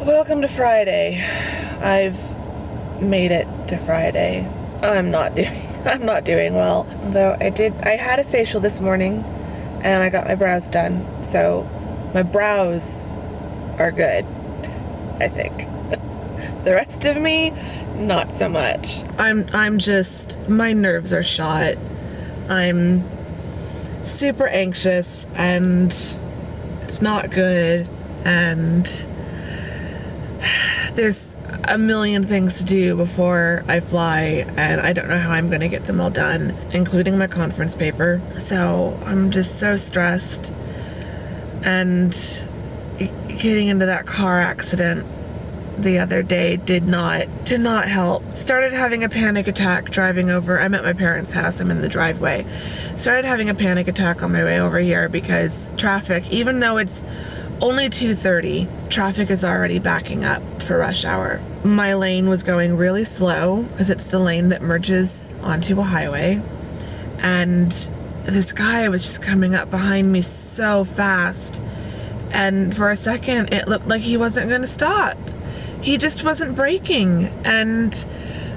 Welcome to Friday. I've made it to Friday. I'm not doing well. Although I had a facial this morning and I got my brows done. So my brows are good, I think. The rest of me, not so much. I'm just, my nerves are shot. I'm super anxious and it's not good, and there's a million things to do before I fly, and I don't know how I'm going to get them all done, including my conference paper. So I'm just so stressed, and getting into that car accident the other day did not help. Started having a panic attack driving over. I'm at my parents' house. I'm in the driveway. Started having a panic attack on my way over here because traffic, even though it's only 2:30, traffic is already backing up for rush hour. My lane was going really slow because it's the lane that merges onto a highway. And this guy was just coming up behind me so fast. And for a second, it looked like he wasn't going to stop. He just wasn't braking. And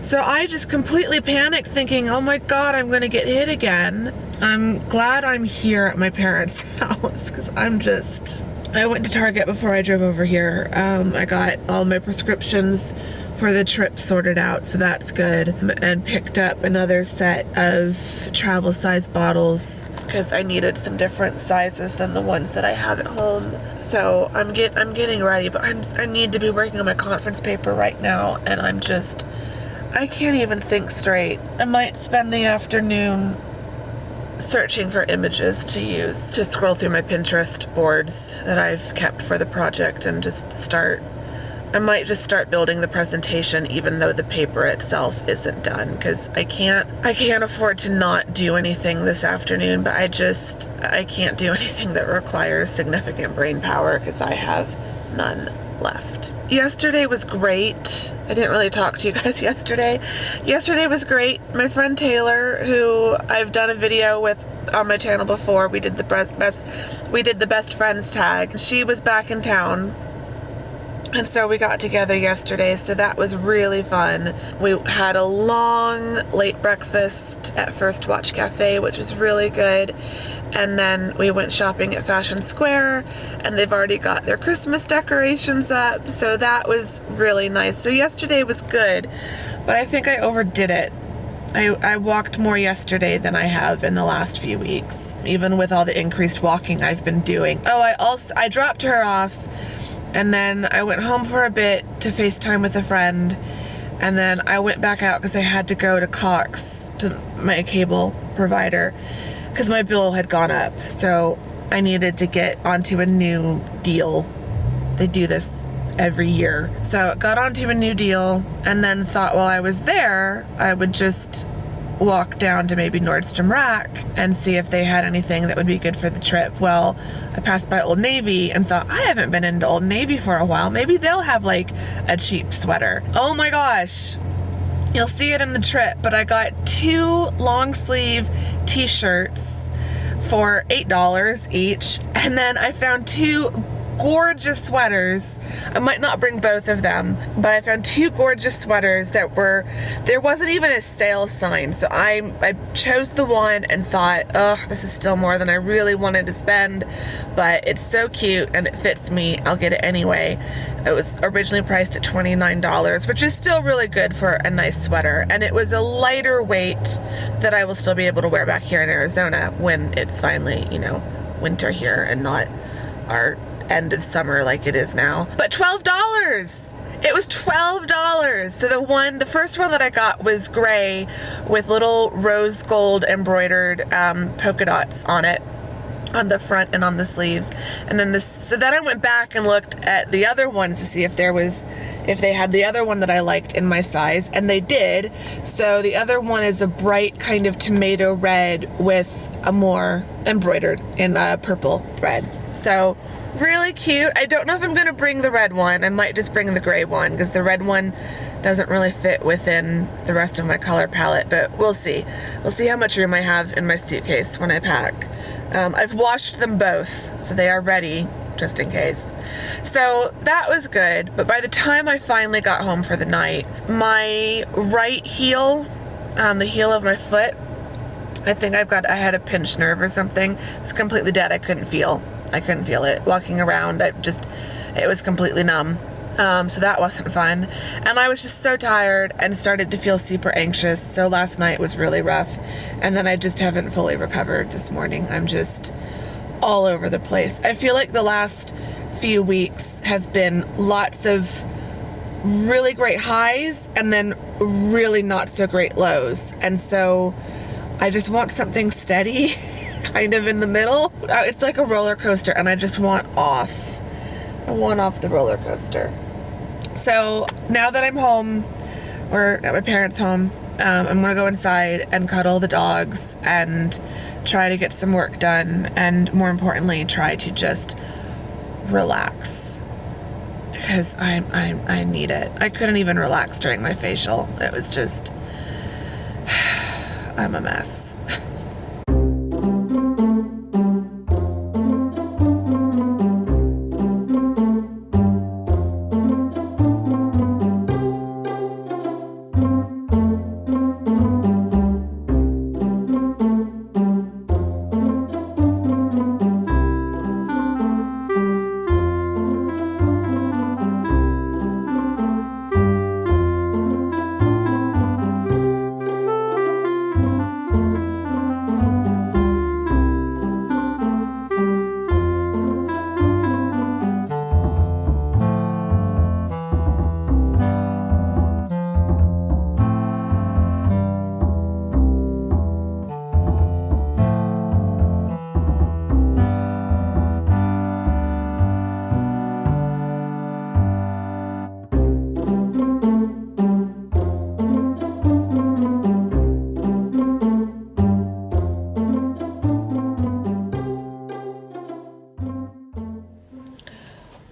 so I just completely panicked, thinking, oh my God, I'm going to get hit again. I'm glad I'm here at my parents' house because I went to Target before I drove over here. I got all my prescriptions for the trip sorted out, so that's good. And picked up another set of travel size bottles because I needed some different sizes than the ones that I have at home. So I'm getting ready, but I need to be working on my conference paper right now, and I can't even think straight. I might spend the afternoon searching for images to use. Just scroll through my Pinterest boards that I've kept for the project and I might just start building the presentation even though the paper itself isn't done, because I can't afford to not do anything this afternoon, but I can't do anything that requires significant brain power because I have none left. Yesterday was great. I didn't really talk to you guys yesterday. Yesterday was great. My friend Taylor, who I've done a video with on my channel before, we did the best friends tag. She was back in town, and so we got together yesterday, so that was really fun. We had a long, late breakfast at First Watch Cafe, which was really good. And then we went shopping at Fashion Square, and they've already got their Christmas decorations up, so that was really nice. So yesterday was good, but I think I overdid it. I walked more yesterday than I have in the last few weeks, even with all the increased walking I've been doing. Oh, I dropped her off, and then I went home for a bit to FaceTime with a friend, and then I went back out because I had to go to Cox, to my cable provider, because my bill had gone up, so I needed to get onto a new deal. They do this every year. So got onto a new deal, and then thought while I was there, I would just walk down to maybe Nordstrom Rack and see if they had anything that would be good for the trip. Well, I passed by Old Navy and thought, I haven't been into Old Navy for a while. Maybe they'll have like a cheap sweater. Oh my gosh. You'll see it in the trip, but I got 2 long sleeve t-shirts for $8 each, and then I found 2 gorgeous sweaters. I might not bring both of them, but I found 2 gorgeous sweaters there wasn't even a sale sign, so I chose the one and thought, oh, this is still more than I really wanted to spend, but it's so cute and it fits me, I'll get it anyway. It was originally priced at $29, which is still really good for a nice sweater, and it was a lighter weight that I will still be able to wear back here in Arizona when it's finally, winter here and not our end of summer like it is now. But $12! It was $12! So the first one that I got was gray with little rose gold embroidered polka dots on it, on the front and on the sleeves. And then so then I went back and looked at the other ones to see if they had the other one that I liked in my size, and they did. So the other one is a bright kind of tomato red with a more embroidered in a purple thread. So really cute. I don't know if I'm going to bring the red one. I might just bring the gray one because the red one doesn't really fit within the rest of my color palette, but we'll see. We'll see how much room I have in my suitcase when I pack. I've washed them both, so they are ready just in case. So that was good, but by the time I finally got home for the night, my right heel, the heel of my foot, I think I had a pinched nerve or something. It was completely dead. I couldn't feel it. Walking around, it was completely numb. So that wasn't fun. And I was just so tired and started to feel super anxious. So last night was really rough. And then I just haven't fully recovered this morning. I'm just all over the place. I feel like the last few weeks have been lots of really great highs and then really not so great lows. And so I just want something steady, kind of in the middle. It's like a roller coaster, and I just want off. I want off the roller coaster. So now that I'm home, or at my parents' home, I'm gonna go inside and cuddle the dogs and try to get some work done, and more importantly, try to just relax, because I need it. I couldn't even relax during my facial. It was just, I'm a mess.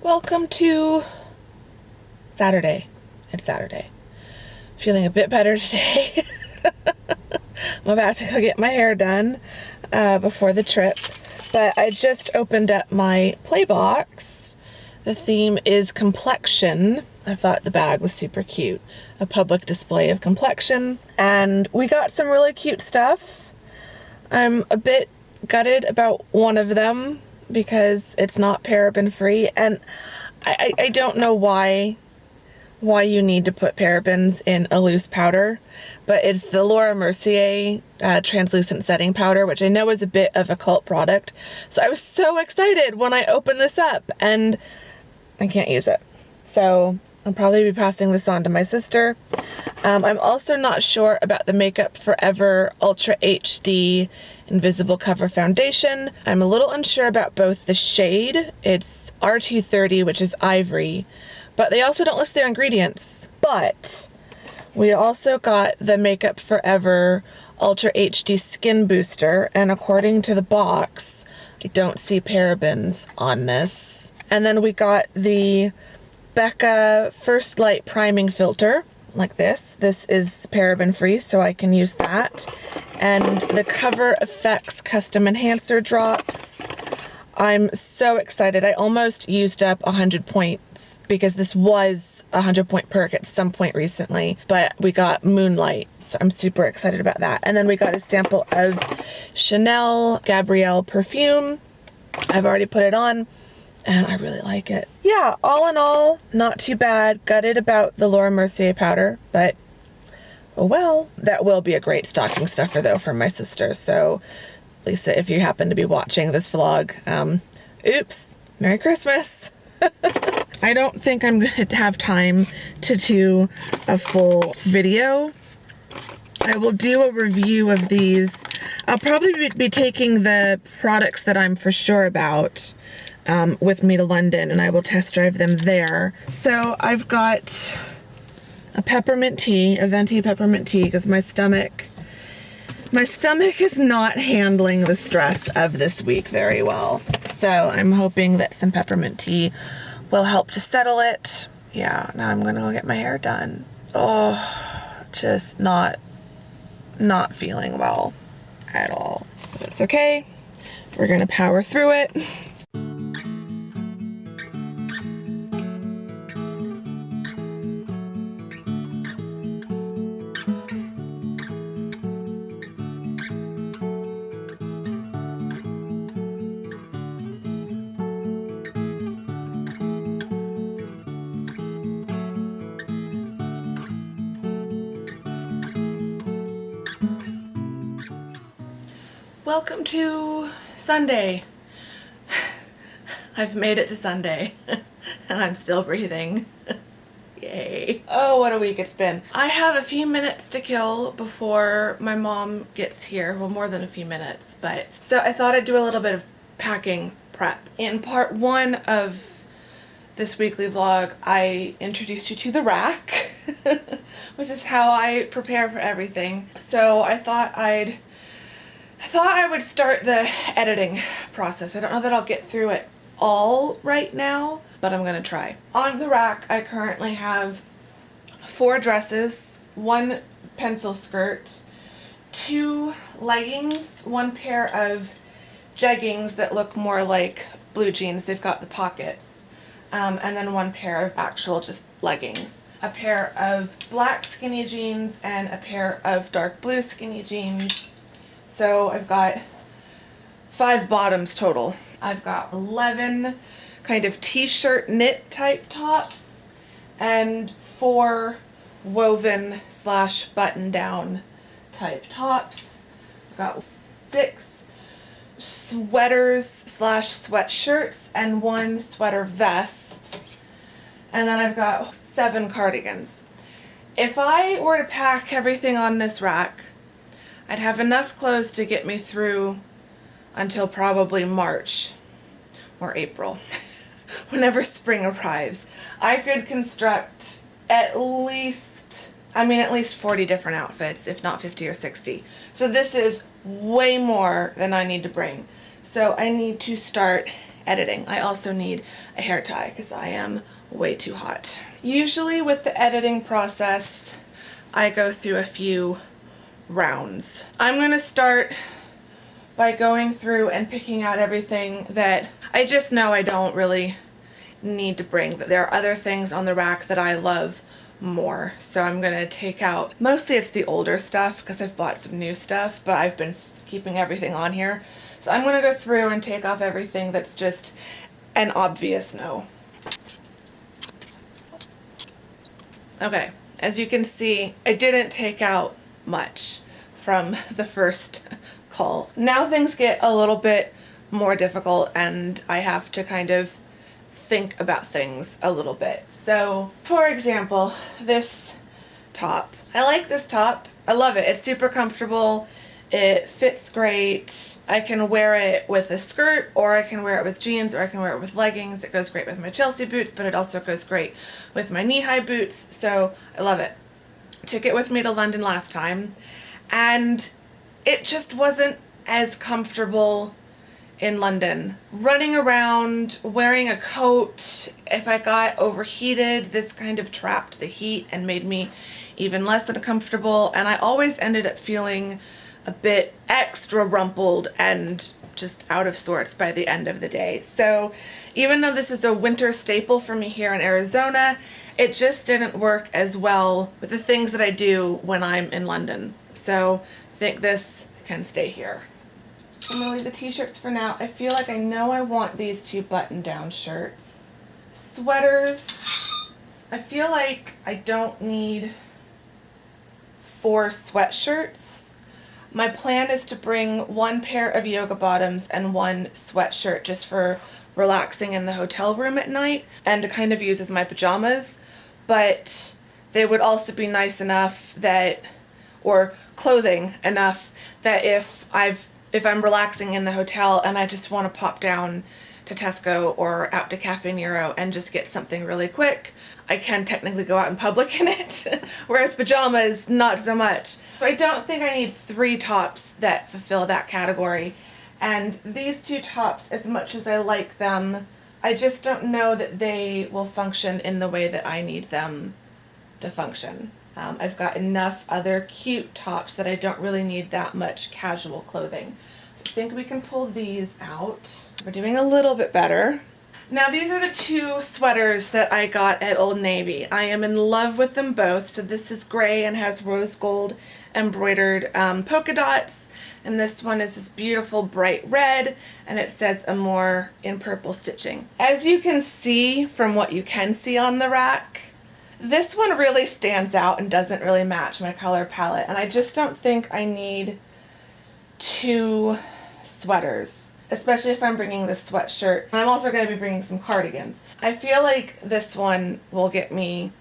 Welcome to Saturday. It's Saturday. Feeling a bit better today. I'm about to go get my hair done before the trip, but I just opened up my play box. The theme is complexion. I thought the bag was super cute. A public display of complexion. And we got some really cute stuff. I'm a bit gutted about one of them because it's not paraben free, and I don't know why you need to put parabens in a loose powder, but it's the Laura Mercier translucent setting powder, which I know is a bit of a cult product. So I was so excited when I opened this up, and I can't use it. So I'll probably be passing this on to my sister. I'm also not sure about the Makeup Forever Ultra HD Invisible Cover Foundation. I'm a little unsure about both the shade. It's R230, which is ivory, but they also don't list their ingredients. But we also got the Makeup Forever Ultra HD Skin Booster, and according to the box, I don't see parabens on this. And then we got the Becca First Light Priming Filter, like this. This is paraben free, so I can use that. And the Cover Effects Custom Enhancer Drops. I'm so excited. I almost used up 100 points because this was a 100-point perk at some point recently, but we got Moonlight, so I'm super excited about that. And then we got a sample of Chanel Gabrielle perfume. I've already put it on, and I really like it. Yeah, all in all, not too bad. Gutted about the Laura Mercier powder, but oh well. That will be a great stocking stuffer though for my sister. So Lisa, if you happen to be watching this vlog, oops, Merry Christmas. I don't think I'm gonna have time to do a full video. I will do a review of these. I'll probably be taking the products that I'm for sure about with me to London, and I will test drive them there. So I've got a peppermint tea, a venti peppermint tea, because my stomach is not handling the stress of this week very well. So I'm hoping that some peppermint tea will help to settle it. Yeah, now I'm gonna go get my hair done. Oh, just not feeling well at all. But it's okay. We're gonna power through it. Welcome to Sunday. I've made it to Sunday and I'm still breathing. Yay. Oh, what a week it's been. I have a few minutes to kill before my mom gets here. Well, more than a few minutes, but so I thought I'd do a little bit of packing prep. In part one of this weekly vlog, I introduced you to the rack, which is how I prepare for everything. So I thought I would start the editing process. I don't know that I'll get through it all right now, but I'm gonna try. On the rack, I currently have 4 dresses, 1 pencil skirt, 2 leggings, 1 pair of jeggings that look more like blue jeans. They've got the pockets, and then 1 pair of actual just leggings. A pair of black skinny jeans and a pair of dark blue skinny jeans. So I've got 5 bottoms total. I've got 11 kind of t-shirt knit type tops and 4 woven / button down type tops. I've got 6 sweaters / sweatshirts and 1 sweater vest. And then I've got 7 cardigans. If I were to pack everything on this rack, I'd have enough clothes to get me through until probably March or April, whenever spring arrives. I could construct at least 40 different outfits, if not 50 or 60. So this is way more than I need to bring. So I need to start editing. I also need a hair tie because I am way too hot. Usually with the editing process, I go through a few rounds. I'm gonna start by going through and picking out everything that I just know I don't really need to bring. There are other things on the rack that I love more. So I'm gonna take out, mostly it's the older stuff because I've bought some new stuff, but I've been keeping everything on here. So I'm gonna go through and take off everything that's just an obvious no. Okay, as you can see, I didn't take out much from the first call. Now things get a little bit more difficult and I have to kind of think about things a little bit. So, for example, this top. I like this top. I love it. It's super comfortable. It fits great. I can wear it with a skirt, or I can wear it with jeans, or I can wear it with leggings. It goes great with my Chelsea boots, but it also goes great with my knee-high boots, so I love it. Took it with me to London last time, and it just wasn't as comfortable in London. Running around, wearing a coat, if I got overheated, this kind of trapped the heat and made me even less uncomfortable, and I always ended up feeling a bit extra rumpled and just out of sorts by the end of the day. So even though this is a winter staple for me here in Arizona, it just didn't work as well with the things that I do when I'm in London. So I think this can stay here. I'm gonna leave the t-shirts for now. I feel like I know I want these 2 button-down shirts. Sweaters. I feel like I don't need 4 sweatshirts. My plan is to bring 1 pair of yoga bottoms and 1 sweatshirt just for relaxing in the hotel room at night and to kind of use as my pajamas, but they would also be nice enough that, or clothing enough that if I'm relaxing in the hotel and I just want to pop down to Tesco or out to Cafe Nero and just get something really quick, I can technically go out in public in it, whereas pajamas, not so much. So I don't think I need 3 tops that fulfill that category. And these 2 tops, as much as I like them, I just don't know that they will function in the way that I need them to function. I've got enough other cute tops that I don't really need that much casual clothing. So I think we can pull these out. We're doing a little bit better. Now these are the 2 sweaters that I got at Old Navy. I am in love with them both. So this is gray and has rose gold embroidered polka dots, and this one is this beautiful bright red, and it says Amore in purple stitching. As you can see from what you can see on the rack, this one really stands out and doesn't really match my color palette, and I just don't think I need to sweaters, especially if I'm bringing this sweatshirt. I'm also going to be bringing some cardigans. I feel like this one will get me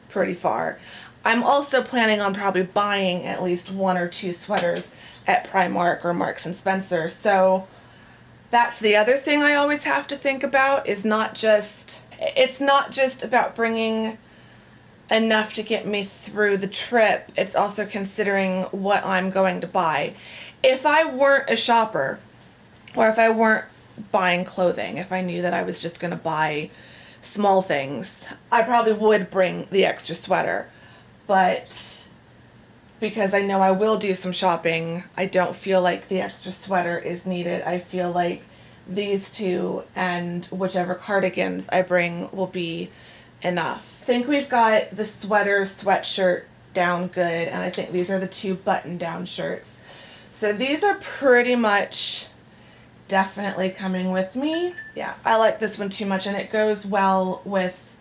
pretty far. I'm also planning on probably buying at least 1 or 2 sweaters at Primark or Marks and Spencer. So that's the other thing I always have to think about, is it's not just about bringing enough to get me through the trip. It's also considering what I'm going to buy. If I weren't a shopper, or if I weren't buying clothing, if I knew that I was just going to buy small things, I probably would bring the extra sweater. But because I know I will do some shopping, I don't feel like the extra sweater is needed. I feel like these 2 and whichever cardigans I bring will be enough. I think we've got the sweatshirt down good, and I think these are the 2 button-down shirts. So these are pretty much definitely coming with me. Yeah, I like this one too much, and it goes well with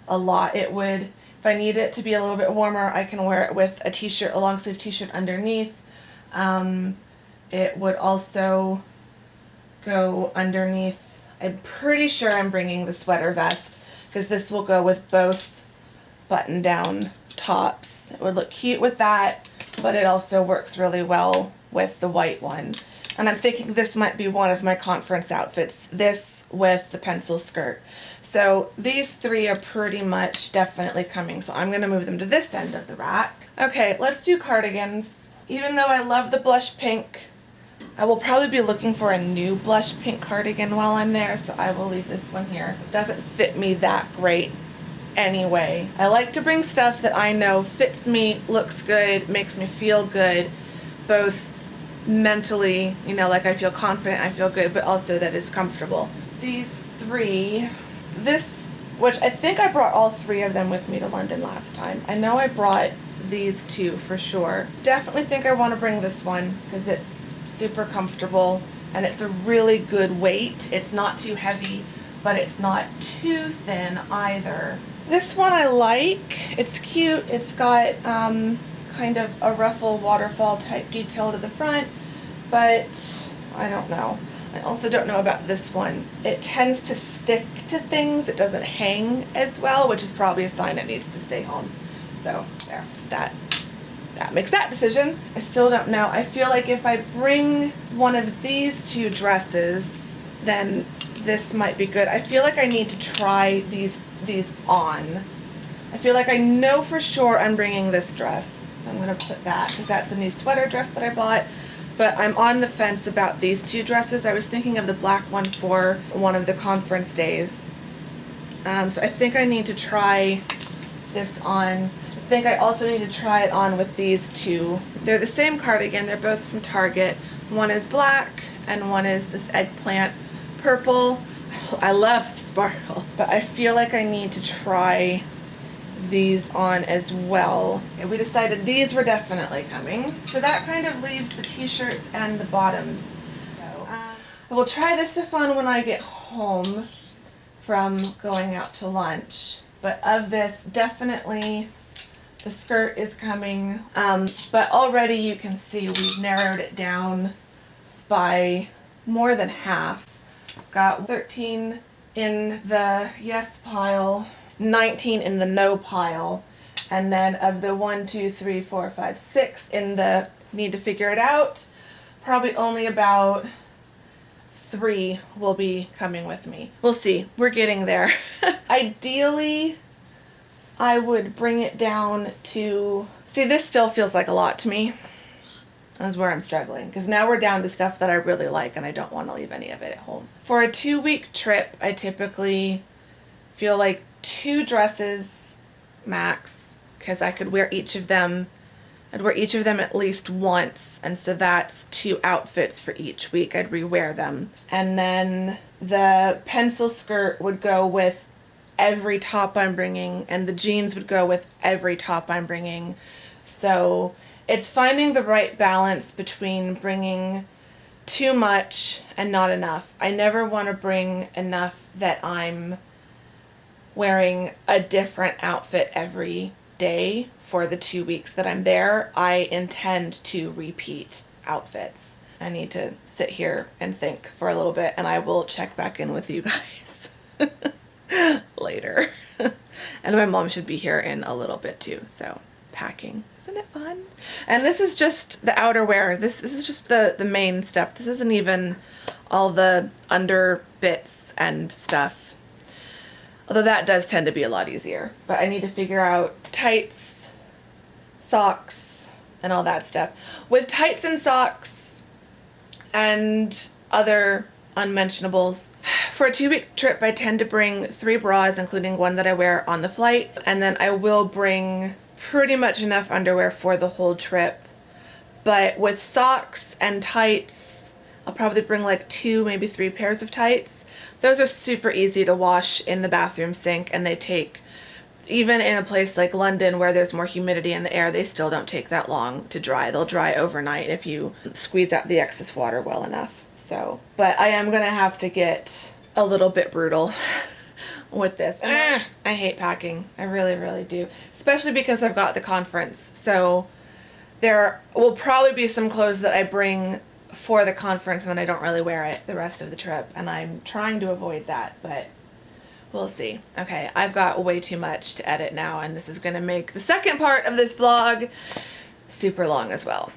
a lot. It would, if I need it to be a little bit warmer, I can wear it with a t-shirt, a long sleeve t-shirt underneath. It would also go underneath. I'm pretty sure I'm bringing the sweater vest, because this will go with both button down tops. It would look cute with that, but it also works really well with the white one. And I'm thinking this might be one of my conference outfits, this with the pencil skirt. So these 3 are pretty much definitely coming, so I'm going to move them to this end of the rack. Okay, let's do cardigans. Even though I love the blush pink, I will probably be looking for a new blush pink cardigan while I'm there, so I will leave this one here. It doesn't fit me that great anyway. I like to bring stuff that I know fits me, looks good, makes me feel good, both mentally, you know, like I feel confident, I feel good, but also that is comfortable. These 3, which I think I brought all 3 of them with me to London last time. I know I brought these 2 for sure. Definitely think I want to bring this one because it's super comfortable and it's a really good weight. It's not too heavy, but it's not too thin either. This one I like. It's cute. It's got kind of a ruffle waterfall type detail to the front, but I don't know. I also don't know about this one. It tends to stick to things. It doesn't hang as well, which is probably a sign it needs to stay home. So there, that makes that decision. I still don't know. I feel like if I bring one of these 2 dresses, then this might be good. I feel like I need to try these on. I feel like I know for sure I'm bringing this dress. So I'm going to put that, because that's a new sweater dress that I bought. But I'm on the fence about these 2 dresses. I was thinking of the black one for one of the conference days. So I think I need to try this on. I think I also need to try it on with these 2. They're the same cardigan. They're both from Target. One is black and one is this eggplant purple. I love the sparkle, but I feel like I need to try these on as well. And we decided these were definitely coming. So that kind of leaves the t-shirts and the bottoms. So I will try this stuff on when I get home from going out to lunch. But of this, definitely the skirt is coming. But already you can see we've narrowed it down by more than half. Got 13 in the yes pile, 19 in the no pile, and then of the 1, 2, 3, 4, 5, 6 in the need to figure it out, probably only about 3 will be coming with me. We'll see. We're getting there. Ideally, I would bring it down to... See, this still feels like a lot to me. That's where I'm struggling, because now we're down to stuff that I really like and I don't want to leave any of it at home. For a 2-week trip, I typically feel like 2 dresses max, because I could wear each of them. I'd wear each of them at least once, and so that's 2 outfits for each week. I'd rewear them. And then the pencil skirt would go with every top I'm bringing, and the jeans would go with every top I'm bringing. So it's finding the right balance between bringing too much and not enough. I never want to bring enough that I'm wearing a different outfit every day for the 2 weeks that I'm there. I intend to repeat outfits. I need to sit here and think for a little bit, and I will check back in with you guys later. And my mom should be here in a little bit too, so packing. Isn't it fun? And this is just the outerwear. This is just the main stuff. This isn't even all the under bits and stuff. Although that does tend to be a lot easier. But I need to figure out tights, socks, and all that stuff. With tights and socks and other unmentionables, for a 2-week trip I tend to bring 3 bras, including one that I wear on the flight, and then I will bring pretty much enough underwear for the whole trip. But with socks and tights, I'll probably bring like 2, maybe 3 pairs of tights. Those are super easy to wash in the bathroom sink, and they take, even in a place like London where there's more humidity in the air, they still don't take that long to dry. They'll dry overnight if you squeeze out the excess water well enough. So, but I am gonna have to get a little bit brutal with this. I hate packing. I really, really do. Especially because I've got the conference. So there will probably be some clothes that I bring for the conference and then I don't really wear it the rest of the trip. And I'm trying to avoid that, but we'll see. Okay, I've got way too much to edit now, and this is gonna make the second part of this vlog super long as well.